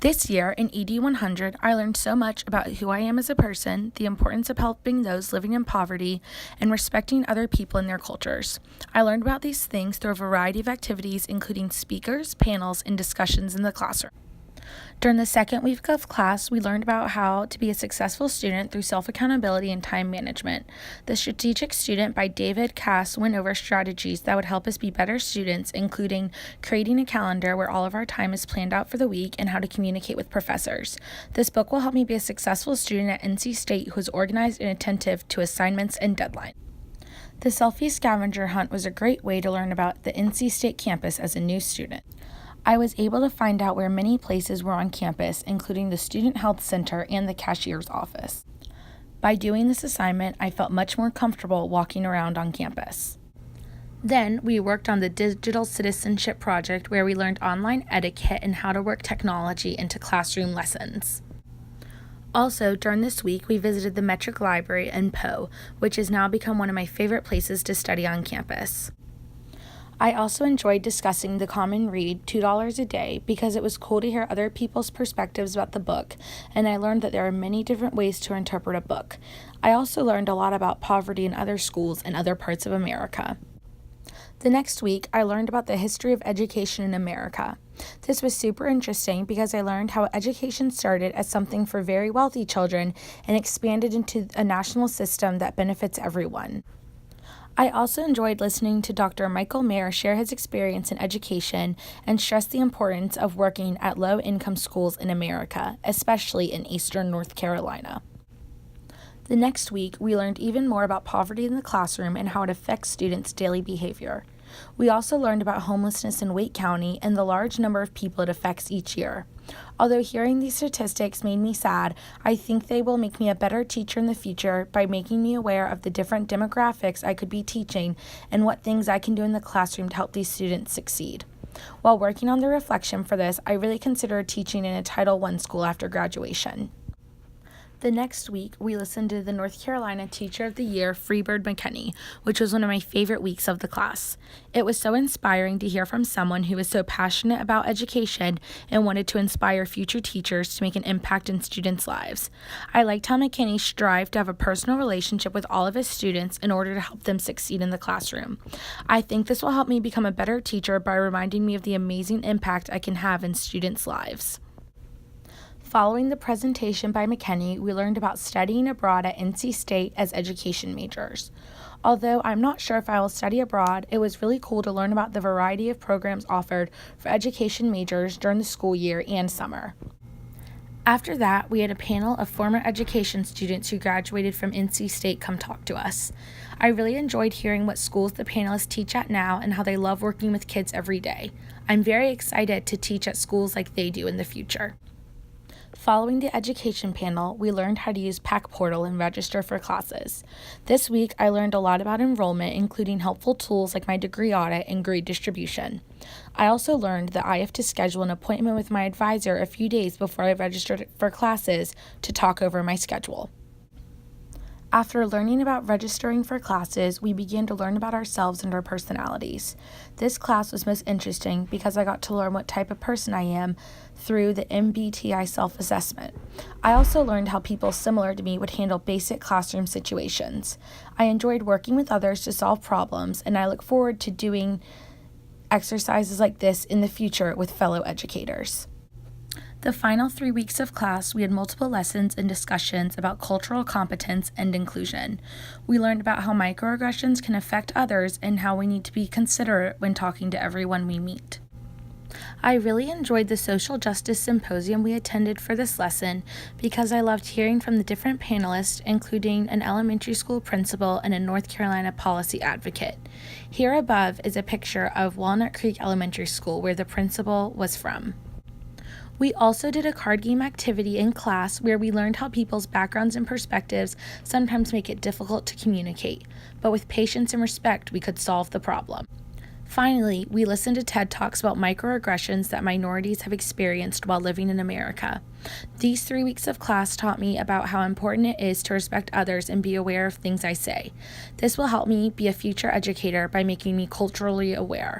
This year in ED 100, I learned so much about who I am as a person, the importance of helping those living in poverty, and respecting other people and their cultures. I learned about these things through a variety of activities, including speakers, panels, and discussions in the classroom. During the second week of class, we learned about how to be a successful student through self-accountability and time management. The Strategic Student by David Cass went over strategies that would help us be better students, including creating a calendar where all of our time is planned out for the week and how to communicate with professors. This book will help me be a successful student at NC State who is organized and attentive to assignments and deadlines. The selfie scavenger hunt was a great way to learn about the NC State campus as a new student. I was able to find out where many places were on campus, including the Student Health Center and the cashier's office. By doing this assignment, I felt much more comfortable walking around on campus. Then, we worked on the Digital Citizenship Project, where we learned online etiquette and how to work technology into classroom lessons. Also, during this week, we visited the Metric Library in Poe, which has now become one of my favorite places to study on campus. I also enjoyed discussing the common read, $2 a day, because it was cool to hear other people's perspectives about the book, and I learned that there are many different ways to interpret a book. I also learned a lot about poverty in other schools in other parts of America. The next week, I learned about the history of education in America. This was super interesting because I learned how education started as something for very wealthy children and expanded into a national system that benefits everyone. I also enjoyed listening to Dr. Michael Mayer share his experience in education and stress the importance of working at low-income schools in America, especially in Eastern North Carolina. The next week, we learned even more about poverty in the classroom and how it affects students' daily behavior. We also learned about homelessness in Wake County and the large number of people it affects each year. Although hearing these statistics made me sad, I think they will make me a better teacher in the future by making me aware of the different demographics I could be teaching and what things I can do in the classroom to help these students succeed. While working on the reflection for this, I really considered teaching in a Title I school after graduation. The next week, we listened to the North Carolina Teacher of the Year, Freebird McKinney, which was one of my favorite weeks of the class. It was so inspiring to hear from someone who was so passionate about education and wanted to inspire future teachers to make an impact in students' lives. I liked how McKinney strived to have a personal relationship with all of his students in order to help them succeed in the classroom. I think this will help me become a better teacher by reminding me of the amazing impact I can have in students' lives. Following the presentation by McKinney, we learned about studying abroad at NC State as education majors. Although I'm not sure if I will study abroad, it was really cool to learn about the variety of programs offered for education majors during the school year and summer. After that, we had a panel of former education students who graduated from NC State come talk to us. I really enjoyed hearing what schools the panelists teach at now and how they love working with kids every day. I'm very excited to teach at schools like they do in the future. Following the education panel, we learned how to use PAC Portal and register for classes. This week, I learned a lot about enrollment, including helpful tools like my degree audit and grade distribution. I also learned that I have to schedule an appointment with my advisor a few days before I register for classes to talk over my schedule. After learning about registering for classes, we began to learn about ourselves and our personalities. This class was most interesting because I got to learn what type of person I am through the MBTI self-assessment. I also learned how people similar to me would handle basic classroom situations. I enjoyed working with others to solve problems, and I look forward to doing exercises like this in the future with fellow educators. The final 3 weeks of class, we had multiple lessons and discussions about cultural competence and inclusion. We learned about how microaggressions can affect others and how we need to be considerate when talking to everyone we meet. I really enjoyed the social justice symposium we attended for this lesson because I loved hearing from the different panelists, including an elementary school principal and a North Carolina policy advocate. Here above is a picture of Walnut Creek Elementary School, where the principal was from. We also did a card game activity in class where we learned how people's backgrounds and perspectives sometimes make it difficult to communicate, but with patience and respect, we could solve the problem. Finally, we listened to TED Talks about microaggressions that minorities have experienced while living in America. These 3 weeks of class taught me about how important it is to respect others and be aware of things I say. This will help me be a future educator by making me culturally aware.